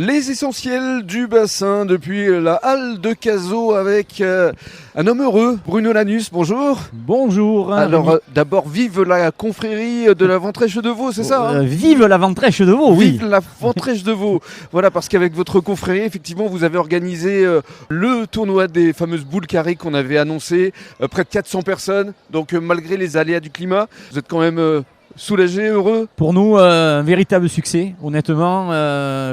Les essentiels du bassin depuis la halle de Cazaux avec un homme heureux, Bruno Lanus, bonjour. Bonjour. Alors d'abord, vive la confrérie de la Ventrèche de Vaud, c'est ça hein Vive la Ventrèche de Vaud, oui. Vive la Ventrèche de Vaud. Voilà, parce qu'avec votre confrérie, effectivement, vous avez organisé le tournoi des fameuses boules carrées qu'on avait annoncé, près de 400 personnes. Donc malgré les aléas du climat, vous êtes quand même... soulagé, heureux? Pour nous, un véritable succès, honnêtement,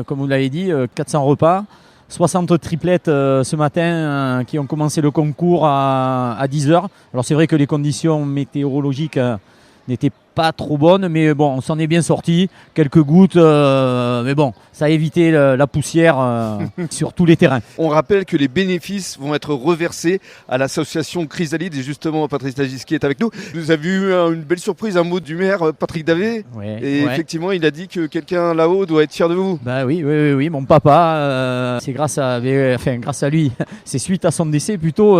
comme vous l'avez dit, 400 repas, 60 triplettes ce matin qui ont commencé le concours à 10h. Alors c'est vrai que les conditions météorologiques n'étaient pas trop bonnes, mais bon, on s'en est bien sorti. Quelques gouttes, mais bon, ça a évité la poussière sur tous les terrains. On rappelle que les bénéfices vont être reversés à l'association Chrysalide. Et justement, Patrice Lagisquet est avec nous. Vous avez eu une belle surprise, un mot du maire, Patrick Davé. Ouais, et effectivement, il a dit que quelqu'un là-haut doit être fier de vous. Bah oui, mon papa, c'est grâce à lui, c'est suite à son décès plutôt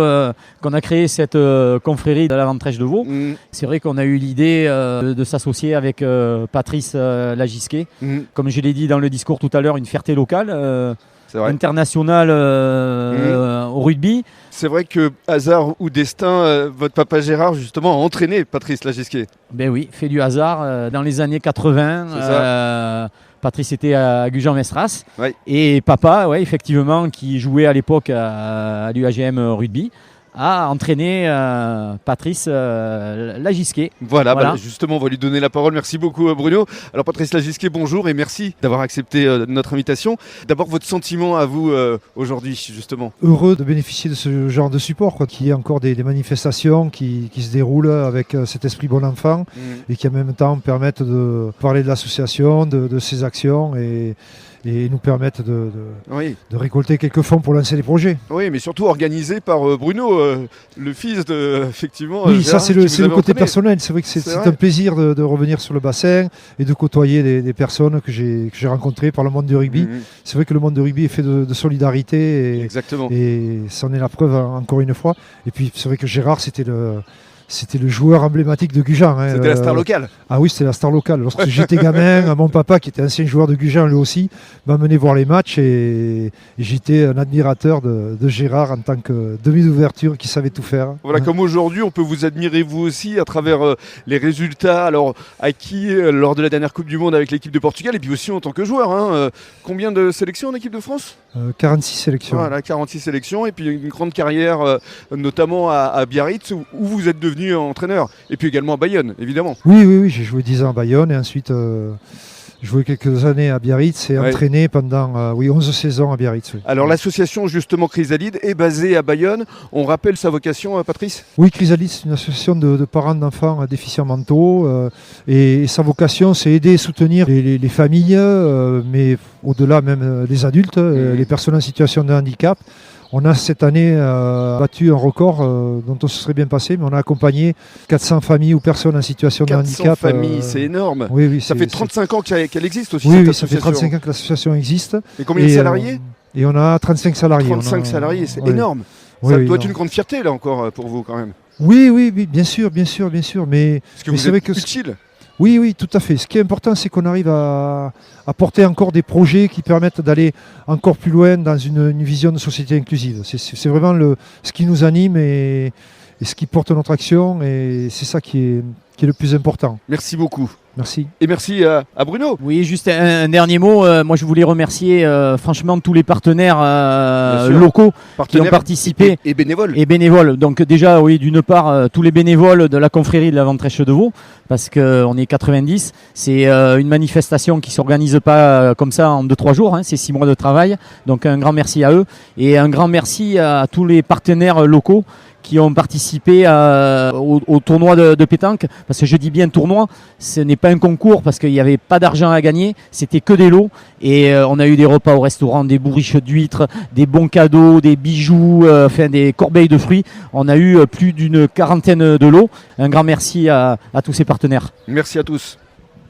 qu'on a créé cette confrérie de la Ventrèche de Vaud. C'est vrai qu'on a eu l'idée de s'associer avec Patrice Lagisquet. Comme je l'ai dit dans le discours tout à l'heure, une fierté locale, internationale au rugby. C'est vrai que hasard ou destin, votre papa Gérard justement a entraîné Patrice Lagisquet. Ben oui, fait du hasard. Dans les années 80, Patrice était à Gujan-Mestras. Ouais. Et papa, effectivement, qui jouait à l'époque à l'UAGM rugby, a entraîné Patrice Lagisquet. Voilà. Bah, justement, on va lui donner la parole. Merci beaucoup Bruno. Alors Patrice Lagisquet, bonjour et merci d'avoir accepté notre invitation. D'abord, votre sentiment à vous aujourd'hui, justement? Heureux de bénéficier de ce genre de support, qu'il y ait encore des manifestations qui se déroulent avec cet esprit bon enfant et qui en même temps permettent de parler de l'association, de ses actions et nous permettent de récolter quelques fonds pour lancer des projets. Oui, mais surtout organisé par Bruno, le fils de, effectivement... Oui, Gérard, ça c'est le côté personnel. C'est vrai que c'est un plaisir de revenir sur le bassin et de côtoyer des personnes que j'ai rencontrées par le monde du rugby. C'est vrai que le monde du rugby est fait de solidarité et c'en est la preuve encore une fois. Et puis c'est vrai que Gérard, c'était le joueur emblématique de Gujan. C'était la star locale. Ah oui, c'était la star locale. Lorsque j'étais gamin, mon papa, qui était ancien joueur de Gujan lui aussi, m'a mené voir les matchs et j'étais un admirateur de Gérard en tant que demi d'ouverture qui savait tout faire. Voilà, comme aujourd'hui, on peut vous admirer vous aussi à travers les résultats alors acquis lors de la dernière Coupe du Monde avec l'équipe de Portugal et puis aussi en tant que joueur. Combien de sélections en équipe de France? 46 sélections. Voilà, 46 sélections et puis une grande carrière notamment à Biarritz où vous êtes devenu entraîneur et puis également à Bayonne évidemment. Oui, j'ai joué 10 ans à Bayonne et ensuite joué quelques années à Biarritz et entraîné pendant 11 saisons à Biarritz. Oui. Alors l'association justement Chrysalide est basée à Bayonne. On rappelle sa vocation, Patrice? Oui, Chrysalide, c'est une association de parents d'enfants déficients mentaux et sa vocation, c'est aider et soutenir les familles, mais au-delà même des adultes, les personnes en situation de handicap. On a cette année battu un record dont on se serait bien passé, mais on a accompagné 400 familles ou personnes en situation de handicap. 400 familles, c'est énorme. Oui, ça fait 35 ans qu'elle existe aussi. Oui, ça fait 35 ans que l'association existe. Et combien de salariés? Et on a 35 salariés. 35 salariés, c'est énorme. Ça doit être une grande fierté là encore pour vous quand même. Oui, bien sûr. Mais c'est vrai que utile. Oui, tout à fait. Ce qui est important, c'est qu'on arrive à porter encore des projets qui permettent d'aller encore plus loin dans une vision de société inclusive. C'est vraiment ce qui nous anime et ce qui porte notre action et c'est ça qui est le plus important. Merci beaucoup. Merci. Et merci à Bruno. Oui, juste un dernier mot. Moi, je voulais remercier franchement tous les partenaires locaux qui ont participé. Et bénévoles. Et bénévoles. Donc déjà, oui, d'une part, tous les bénévoles de la confrérie de la Ventrèche de Vaud, parce qu'on est 90. C'est une manifestation qui ne s'organise pas comme ça en 2-3 jours. C'est 6 mois de travail. Donc un grand merci à eux. Et un grand merci à tous les partenaires locaux qui ont participé au tournoi de pétanque, parce que je dis bien tournoi, ce n'est pas un concours parce qu'il n'y avait pas d'argent à gagner, c'était que des lots et on a eu des repas au restaurant, des bourriches d'huîtres, des bons cadeaux, des bijoux, des corbeilles de fruits. On a eu plus d'une quarantaine de lots. Un grand merci à tous ces partenaires. Merci à tous.